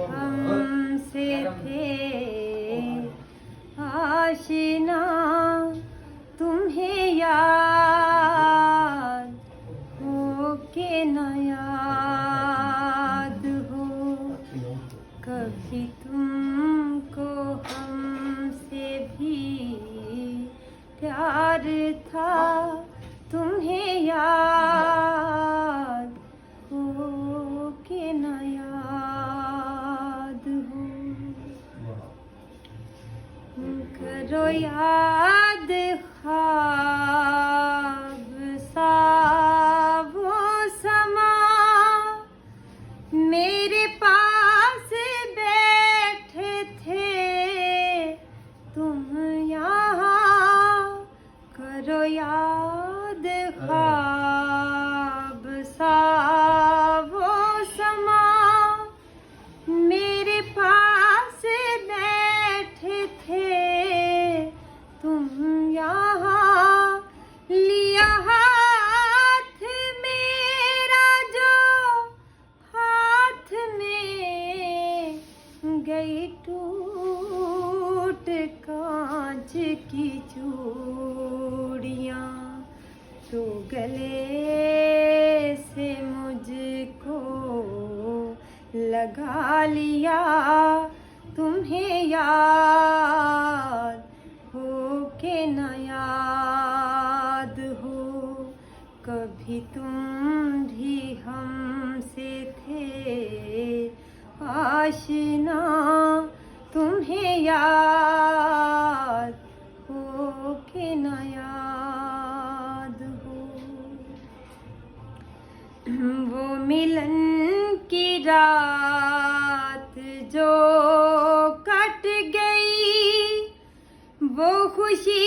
हमसे थे आशिना, तुम्हें याद हो के न याद हो, कभी तुमको हमसे भी प्यार था, तुम्हें याद हो के न याद हो। करो याद ख्वाब सा वो समा, मेरे पास बैठे थे तुम यहाँ। करो याद ख्वाब सा वो समा, मेरे पास बैठे थे तुम यहाँ। लिया हाथ मेरा जो हाथ में गई टूट कांच की चूड़ियाँ, तो गले से मुझको लगा लिया, तुम्हें याद हो के न याद हो, कभी तुम भी हमसे थे आशिना, तुम्हें याद हो के न याद हो। वो मिलन की रात जो कट गई, वो खुशी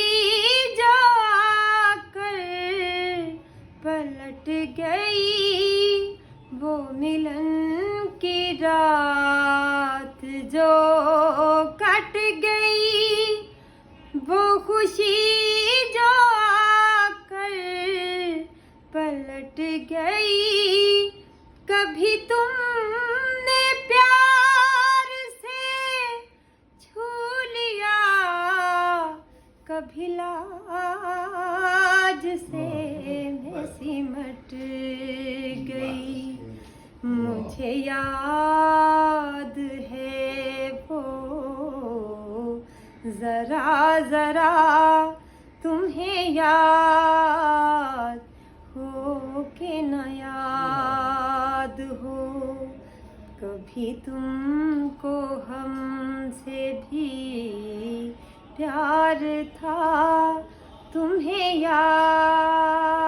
जो आकर पलट गई। वो मिलन की रात जो कट गई, वो खुशी जो आकर पलट गई। कभी तुमने प्यार से छू लिया, कभी लाज से मैं सिमट गई। मुझे याद है वो जरा जरा, तुम्हें याद हो के न याद हो, कभी तुमको हमसे भी प्यार था, तुम्हें याद